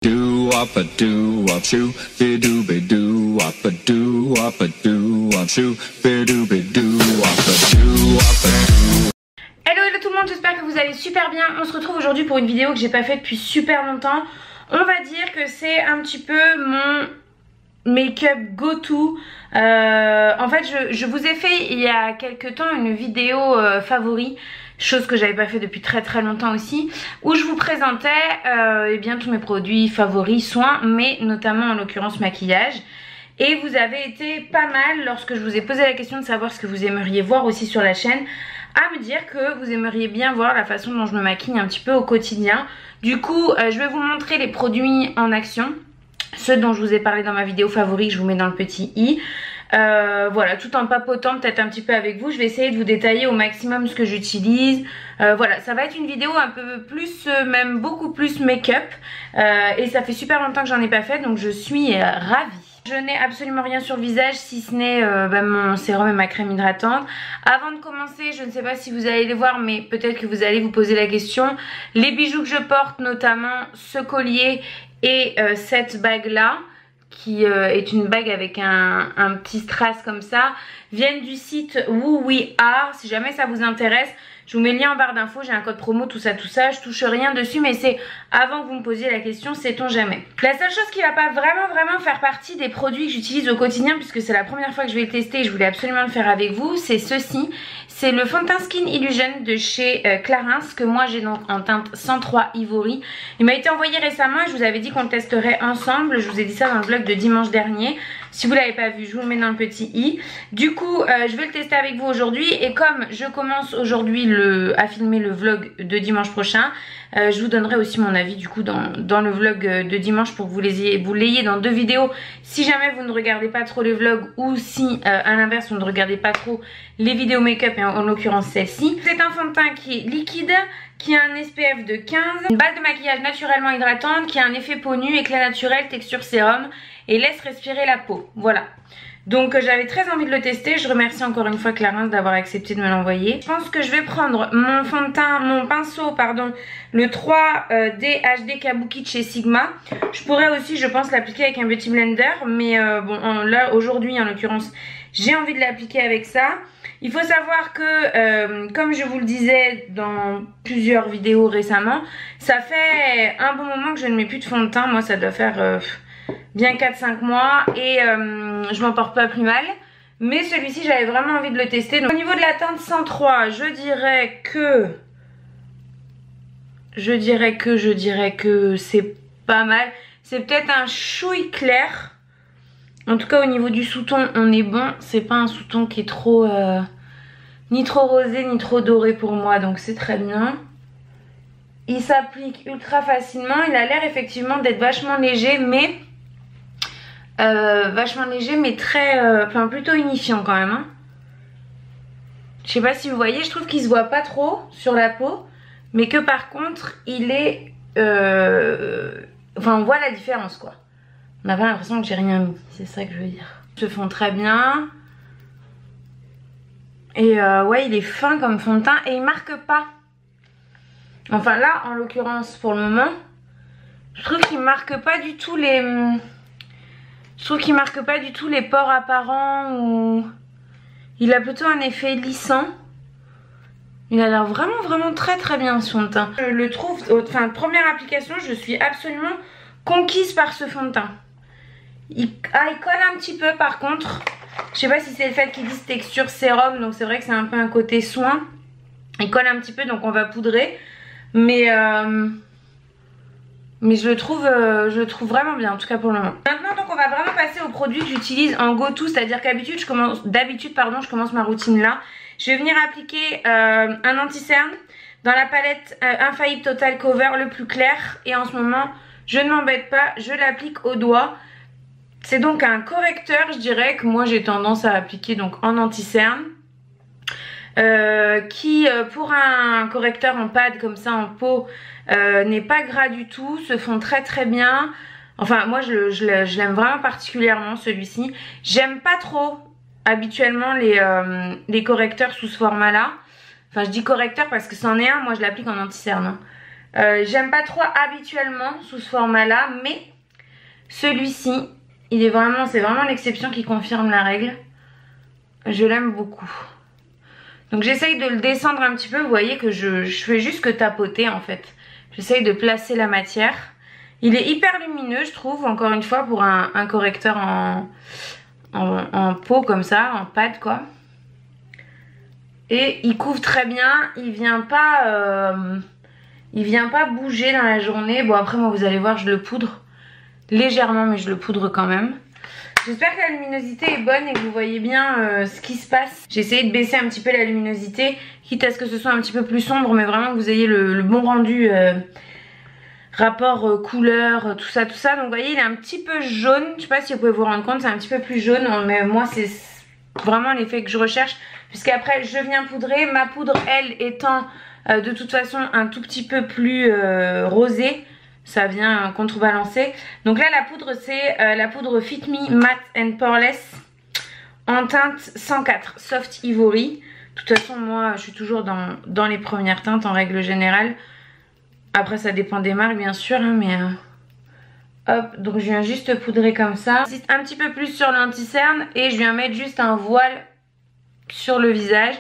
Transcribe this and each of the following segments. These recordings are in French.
Do up a do up shoo, be do be do up a do up a do up shoo, be do be do up a do up a do. Hello tout le monde, j'espère que vous allez super bien. On se retrouve aujourd'hui pour une vidéo que j'ai pas faite depuis super longtemps. On va dire que c'est un petit peu mon make-up go-to. En fait je vous ai fait il y a quelques temps une vidéo favori, chose que j'avais pas fait depuis très longtemps aussi, où je vous présentais eh bien tous mes produits favoris, soins, mais notamment en l'occurrence maquillage. Et vous avez été pas mal lorsque je vous ai posé la question de savoir ce que vous aimeriez voir aussi sur la chaîne, à me dire que vous aimeriez bien voir la façon dont je me maquille un petit peu au quotidien. Du coup je vais vous montrer les produits en action, ceux dont je vous ai parlé dans ma vidéo favorite, je vous mets dans le petit i. Voilà, tout en papotant peut-être un petit peu avec vous. Je vais essayer de vous détailler au maximum ce que j'utilise. Voilà, ça va être une vidéo un peu plus, même beaucoup plus make-up. Et ça fait super longtemps que j'en ai pas fait, donc je suis ravie. Je n'ai absolument rien sur le visage si ce n'est mon sérum et ma crème hydratante. Avant de commencer, je ne sais pas si vous allez les voir, mais peut-être que vous allez vous poser la question. Les bijoux que je porte, notamment ce collier et cette bague là, qui est une bague avec un petit strass comme ça, viennent du site Woo We Are. Si jamais ça vous intéresse, je vous mets le lien en barre d'infos, j'ai un code promo, tout ça, je touche rien dessus, mais c'est avant que vous me posiez la question, sait-on jamais. La seule chose qui va pas vraiment faire partie des produits que j'utilise au quotidien, puisque c'est la première fois que je vais le tester et je voulais absolument le faire avec vous, c'est ceci. C'est le fond de teint Skin Illusion de chez Clarins, que moi j'ai donc en teinte 103 Ivory. Il m'a été envoyé récemment et je vous avais dit qu'on le testerait ensemble. Je vous ai dit ça dans le vlog de dimanche dernier. Si vous ne l'avez pas vu, je vous le mets dans le petit i. Du coup, je vais le tester avec vous aujourd'hui. Et comme je commence aujourd'hui à filmer le vlog de dimanche prochain, je vous donnerai aussi mon avis du coup dans le vlog de dimanche pour que vous l'ayez dans deux vidéos. Si jamais vous ne regardez pas trop les vlogs ou si à l'inverse vous ne regardez pas trop les vidéos make-up, et en l'occurrence celle-ci. C'est un fond de teint qui est liquide, qui a un SPF de 15, une base de maquillage naturellement hydratante, qui a un effet peau nue, éclat naturel, texture sérum et laisse respirer la peau. Voilà. Donc j'avais très envie de le tester. Je remercie encore une fois Clarins d'avoir accepté de me l'envoyer. Je pense que je vais prendre mon fond de teint, mon pinceau pardon, le 3D HD Kabuki de chez Sigma. Je pourrais aussi je pense l'appliquer avec un Beauty Blender, mais bon là aujourd'hui en l'occurrence j'ai envie de l'appliquer avec ça. Il faut savoir que comme je vous le disais dans plusieurs vidéos récemment, ça fait un bon moment que je ne mets plus de fond de teint. Moi ça doit faire bien 4-5 mois et je m'en porte pas plus mal. Mais celui-ci j'avais vraiment envie de le tester. Donc, au niveau de la teinte 103, je dirais que c'est pas mal. C'est peut-être un chouille clair. En tout cas au niveau du sous-ton on est bon. C'est pas un sous-ton qui est trop ni trop rosé ni trop doré pour moi, donc c'est très bien. Il s'applique ultra facilement. Il a l'air effectivement d'être vachement léger, mais très enfin plutôt unifiant quand même, hein. Je sais pas si vous voyez, je trouve qu'il se voit pas trop sur la peau, mais que par contre il est enfin on voit la différence quoi. On n'a pas l'impression que j'ai rien mis, c'est ça que je veux dire. Ils se font très bien. Et ouais il est fin comme fond de teint et il marque pas. Enfin là en l'occurrence pour le moment, je trouve qu'il marque pas du tout les... Je trouve qu'il marque pas du tout les pores apparents, ou il a plutôt un effet lissant. Il a l'air vraiment très bien ce fond de teint. Je le trouve, enfin première application, je suis absolument conquise par ce fond de teint. Il colle un petit peu par contre. Je sais pas si c'est le fait qu'ils disent texture sérum, donc c'est vrai que c'est un peu un côté soin. Il colle un petit peu donc on va poudrer. Mais je le trouve vraiment bien en tout cas pour le moment. Maintenant donc on va vraiment passer aux produits que j'utilise en go-to, c'est-à-dire qu'habitude je commence ma routine là. Je vais venir appliquer un anti-cerne dans la palette Infaillible Total Cover le plus clair, et en ce moment je ne m'embête pas, je l'applique au doigt. C'est donc un correcteur, je dirais, que moi j'ai tendance à appliquer donc en anti-cerne. Qui pour un correcteur en pad comme ça en peau n'est pas gras du tout, se fond très bien. Enfin moi je l'aime vraiment particulièrement celui-ci. J'aime pas trop habituellement les correcteurs sous ce format là. Enfin je dis correcteur parce que c'en est un, moi je l'applique en anti-cerne, hein. J'aime pas trop habituellement sous ce format là, mais celui-ci, c'est vraiment l'exception qui confirme la règle. Je l'aime beaucoup. Donc j'essaye de le descendre un petit peu, vous voyez que je fais juste que tapoter en fait. J'essaye de placer la matière. Il est hyper lumineux je trouve, encore une fois pour un correcteur en peau comme ça, en pâte quoi. Et il couvre très bien, il vient pas bouger dans la journée. Bon après moi vous allez voir je le poudre légèrement mais je le poudre quand même. J'espère que la luminosité est bonne et que vous voyez bien ce qui se passe. J'ai essayé de baisser un petit peu la luminosité, quitte à ce que ce soit un petit peu plus sombre, mais vraiment que vous ayez le bon rendu, rapport couleur, tout ça. Donc vous voyez il est un petit peu jaune, je sais pas si vous pouvez vous rendre compte, c'est un petit peu plus jaune, mais moi c'est vraiment l'effet que je recherche. Puisqu'après je viens poudrer, ma poudre elle étant de toute façon un tout petit peu plus rosée. Ça vient contrebalancer. Donc là la poudre c'est la poudre Fit Me Matte and Poreless en teinte 104 Soft Ivory. De toute façon moi je suis toujours dans les premières teintes en règle générale. Après ça dépend des marques bien sûr hein, mais hop, donc je viens juste poudrer comme ça. Un petit peu plus sur l'anti-cerne et je viens mettre juste un voile sur le visage.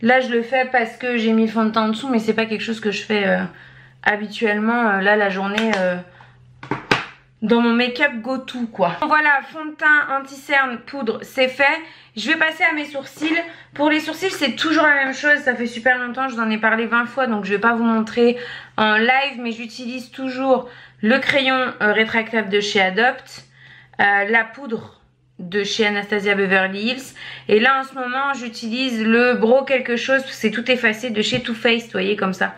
Là je le fais parce que j'ai mis le fond de teint en dessous, mais c'est pas quelque chose que je fais habituellement là la journée dans mon make-up go to quoi. Voilà, fond de teint, anti-cerne, poudre, c'est fait. Je vais passer à mes sourcils. Pour les sourcils c'est toujours la même chose, ça fait super longtemps, je vous en ai parlé 20 fois donc je vais pas vous montrer en live, mais j'utilise toujours le crayon rétractable de chez Adopt, la poudre de chez Anastasia Beverly Hills, et là en ce moment j'utilise le Brow quelque chose, c'est tout effacé de chez Too Faced, vous voyez comme ça.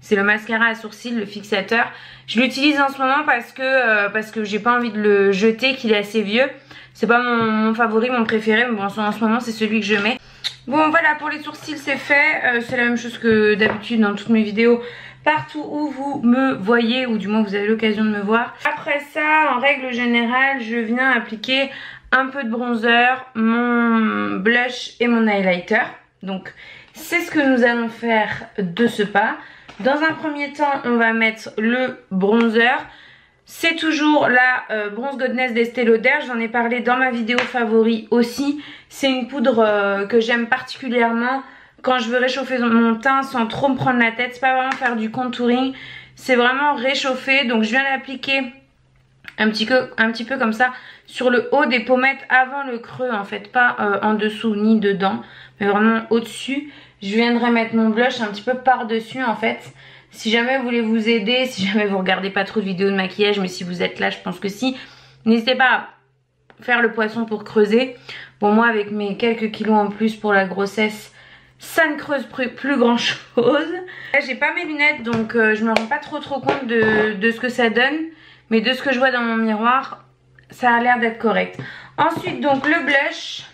C'est le mascara à sourcils, le fixateur. Je l'utilise en ce moment parce que j'ai pas envie de le jeter, qu'il est assez vieux. C'est pas mon favori, mon préféré, mais bon en ce moment c'est celui que je mets. Bon voilà, pour les sourcils c'est fait. C'est la même chose que d'habitude dans toutes mes vidéos. Partout où vous me voyez, ou du moins vous avez l'occasion de me voir. Après ça, en règle générale, je viens appliquer un peu de bronzer, mon blush et mon highlighter. Donc c'est ce que nous allons faire de ce pas. Dans un premier temps, on va mettre le bronzer. C'est toujours la Bronze Goddess d'Estée Lauder. J'en ai parlé dans ma vidéo favori aussi. C'est une poudre que j'aime particulièrement quand je veux réchauffer mon teint sans trop me prendre la tête. C'est pas vraiment faire du contouring, c'est vraiment réchauffer. Donc je viens l'appliquer un petit peu comme ça sur le haut des pommettes avant le creux en fait. Pas en dessous ni dedans, mais vraiment au-dessus. Je viendrai mettre mon blush un petit peu par-dessus en fait. Si jamais vous voulez vous aider, si jamais vous regardez pas trop de vidéos de maquillage, mais si vous êtes là, je pense que si. N'hésitez pas à faire le poisson pour creuser. Bon moi avec mes quelques kilos en plus pour la grossesse, ça ne creuse plus grand chose. Là j'ai pas mes lunettes donc je me rends pas trop compte de ce que ça donne. Mais de ce que je vois dans mon miroir, ça a l'air d'être correct. Ensuite donc le blush.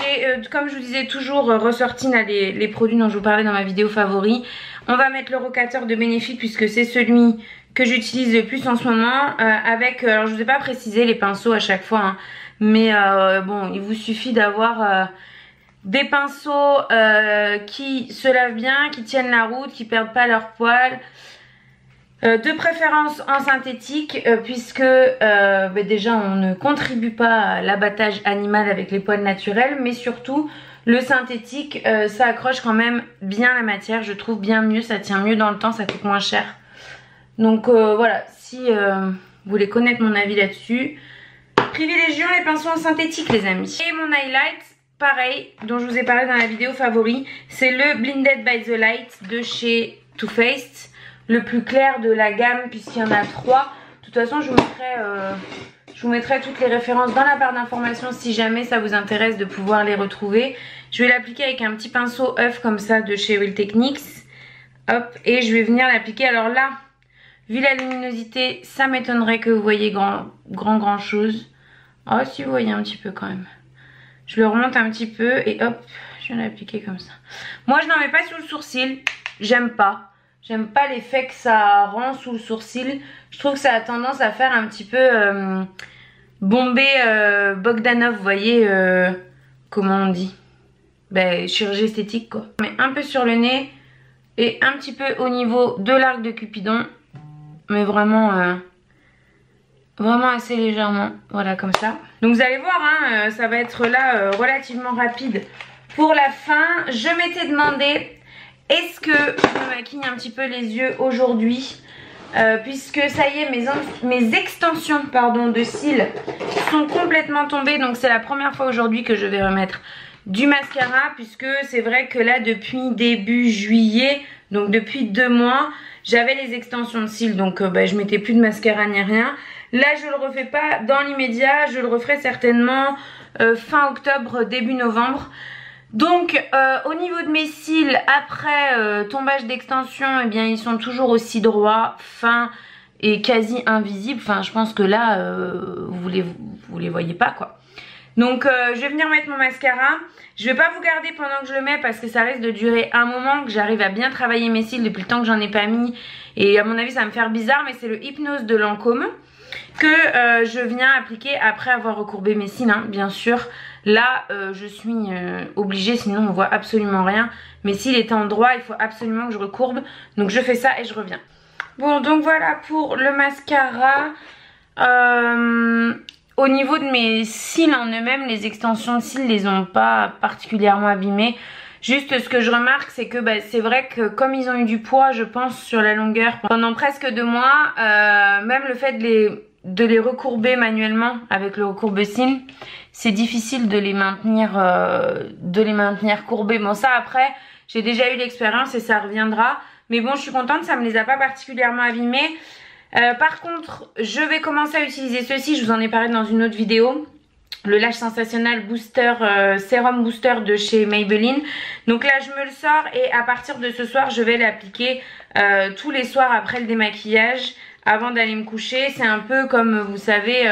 J'ai comme je vous disais toujours ressorti là, les produits dont je vous parlais dans ma vidéo favori. On va mettre le rocateur de Benefit puisque c'est celui que j'utilise le plus en ce moment. Alors je vous ai pas précisé les pinceaux à chaque fois. Hein, mais bon il vous suffit d'avoir des pinceaux qui se lavent bien, qui tiennent la route, qui perdent pas leur poil. De préférence en synthétique puisque déjà on ne contribue pas à l'abattage animal avec les poils naturels, mais surtout le synthétique ça accroche quand même bien la matière, je trouve bien mieux, ça tient mieux dans le temps, ça coûte moins cher. Donc voilà, si vous voulez connaître mon avis là-dessus, privilégions les pinceaux en synthétique les amis. Et mon highlight, pareil, dont je vous ai parlé dans la vidéo favori, c'est le Blinded by the Light de chez Too Faced. Le plus clair de la gamme puisqu'il y en a 3. De toute façon je vous mettrai toutes les références dans la barre d'informations si jamais ça vous intéresse de pouvoir les retrouver. Je vais l'appliquer avec un petit pinceau œuf comme ça de chez Real Techniques. Hop, et je vais venir l'appliquer. Alors là, vu la luminosité, ça m'étonnerait que vous voyez grand chose. Oh si vous voyez un petit peu quand même. Je le remonte un petit peu et hop, je viens l'appliquer comme ça. Moi je n'en mets pas sous le sourcil, j'aime pas. J'aime pas l'effet que ça rend sous le sourcil. Je trouve que ça a tendance à faire un petit peu bomber Bogdanov, vous voyez, comment on dit, chirurgie esthétique quoi. Mais un peu sur le nez et un petit peu au niveau de l'arc de Cupidon. Mais vraiment, vraiment assez légèrement. Voilà, comme ça. Donc vous allez voir, hein, ça va être là relativement rapide pour la fin. Je m'étais demandé, est-ce que je me maquille un petit peu les yeux aujourd'hui, puisque ça y est, mes extensions de cils sont complètement tombées. Donc c'est la première fois aujourd'hui que je vais remettre du mascara, puisque c'est vrai que là depuis début juillet, donc depuis 2 mois, j'avais les extensions de cils, donc je mettais plus de mascara ni rien. Là je le refais pas dans l'immédiat, je le referai certainement fin octobre, début novembre. Donc au niveau de mes cils, après tombage d'extension, eh bien ils sont toujours aussi droits, fins et quasi invisibles. Enfin je pense que là vous les voyez pas quoi. Donc je vais venir mettre mon mascara. Je vais pas vous garder pendant que je le mets parce que ça risque de durer un moment, que j'arrive à bien travailler mes cils depuis le temps que j'en ai pas mis. Et à mon avis ça va me faire bizarre, mais c'est le Hypnose de Lancôme que je viens appliquer après avoir recourbé mes cils, hein, bien sûr. Là je suis obligée, sinon on voit absolument rien. Mes cils étant droits, il faut absolument que je recourbe. Donc je fais ça et je reviens. Bon, donc voilà pour le mascara. Au niveau de mes cils en eux-mêmes, les extensions de cils les ont pas particulièrement abîmés. Juste ce que je remarque, c'est que c'est vrai que comme ils ont eu du poids, je pense, sur la longueur pendant presque 2 mois, même le fait de les recourber manuellement avec le recourbe-cils, c'est difficile de les maintenir courbés. Bon ça après, j'ai déjà eu l'expérience et ça reviendra. Mais bon, je suis contente, ça me les a pas particulièrement abîmés. Par contre, je vais commencer à utiliser ceci, je vous en ai parlé dans une autre vidéo. Le Lash Sensationnel Booster, Sérum Booster de chez Maybelline. Donc là je me le sors et à partir de ce soir je vais l'appliquer tous les soirs après le démaquillage, avant d'aller me coucher. C'est un peu comme vous savez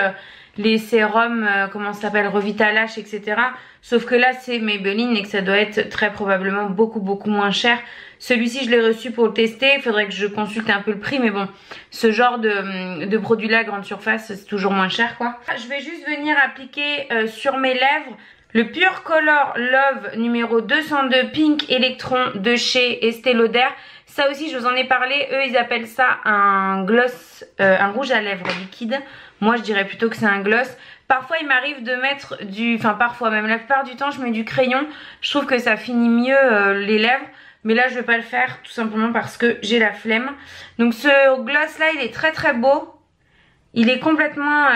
les sérums, comment ça s'appelle, Revitalash, etc. Sauf que là c'est Maybelline et que ça doit être très probablement beaucoup moins cher. Celui-ci je l'ai reçu pour le tester, il faudrait que je consulte un peu le prix, mais bon, ce genre de produit là grande surface c'est toujours moins cher quoi. Je vais juste venir appliquer sur mes lèvres le Pure Color Love numéro 202 Pink Electron de chez Estée Lauder. Ça aussi je vous en ai parlé, eux ils appellent ça un gloss, un rouge à lèvres liquide. Moi je dirais plutôt que c'est un gloss. Parfois il m'arrive de mettre parfois même la plupart du temps je mets du crayon. Je trouve que ça finit mieux les lèvres. Mais là je vais pas le faire tout simplement parce que j'ai la flemme. Donc ce gloss là il est très beau. Il est complètement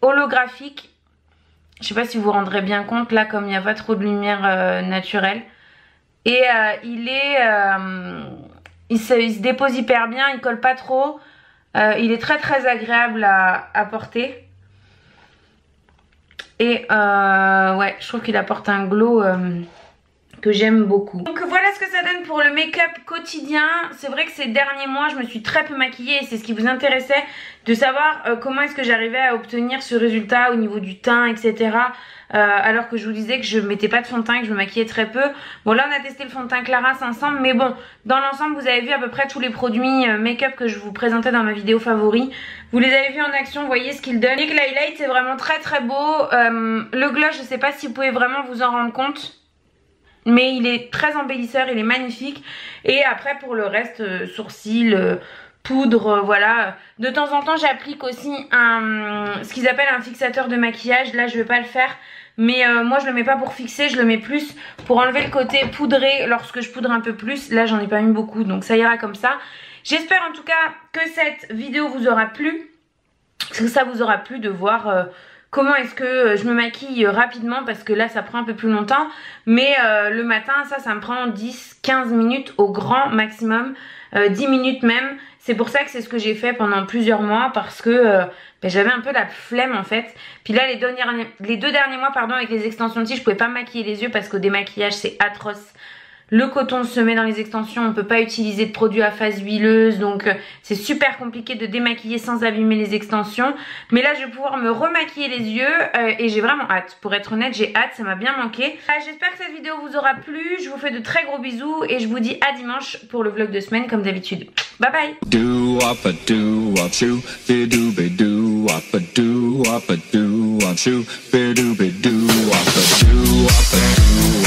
holographique. Je sais pas si vous vous rendrez bien compte là comme il n'y a pas trop de lumière naturelle. Et il se dépose hyper bien, il colle pas trop. Il est très agréable à porter. Et ouais, je trouve qu'il apporte un glow que j'aime beaucoup. Donc voilà ce que ça donne pour le make-up quotidien. C'est vrai que ces derniers mois je me suis très peu maquillée et c'est ce qui vous intéressait, de savoir comment est-ce que j'arrivais à obtenir ce résultat au niveau du teint, etc. Alors que je vous disais que je mettais pas de fond de teint et que je me maquillais très peu. Bon là on a testé le fond de teint Clarins ensemble, mais bon dans l'ensemble vous avez vu à peu près tous les produits make-up que je vous présentais dans ma vidéo favori. Vous les avez vus en action, vous voyez ce qu'ils donnent. Et que l'highlight c'est vraiment très beau. Le gloss je sais pas si vous pouvez vraiment vous en rendre compte, mais il est très embellisseur, il est magnifique. Et après pour le reste, sourcils, poudre, voilà. De temps en temps j'applique aussi ce qu'ils appellent un fixateur de maquillage. Là je vais pas le faire, mais moi je le mets pas pour fixer, je le mets plus pour enlever le côté poudré lorsque je poudre un peu plus. Là j'en ai pas mis beaucoup donc ça ira comme ça. J'espère en tout cas que cette vidéo vous aura plu, que ça vous aura plu de voir comment est-ce que je me maquille rapidement, parce que là ça prend un peu plus longtemps. Mais le matin ça me prend 10-15 minutes au grand maximum, 10 minutes même. C'est pour ça que c'est ce que j'ai fait pendant plusieurs mois, parce que j'avais un peu la flemme en fait. Puis là les 2 derniers mois pardon, avec les extensions de cils, je pouvais pas me maquiller les yeux parce qu'au démaquillage c'est atroce. Le coton se met dans les extensions, on ne peut pas utiliser de produits à phase huileuse, donc c'est super compliqué de démaquiller sans abîmer les extensions. Mais là je vais pouvoir me remaquiller les yeux et j'ai vraiment hâte. Pour être honnête j'ai hâte, ça m'a bien manqué. J'espère que cette vidéo vous aura plu, je vous fais de très gros bisous et je vous dis à dimanche pour le vlog de semaine comme d'habitude. Bye bye. Do up a do up shoo, be do be do up a do up a do up shoo, be do up a do up a do.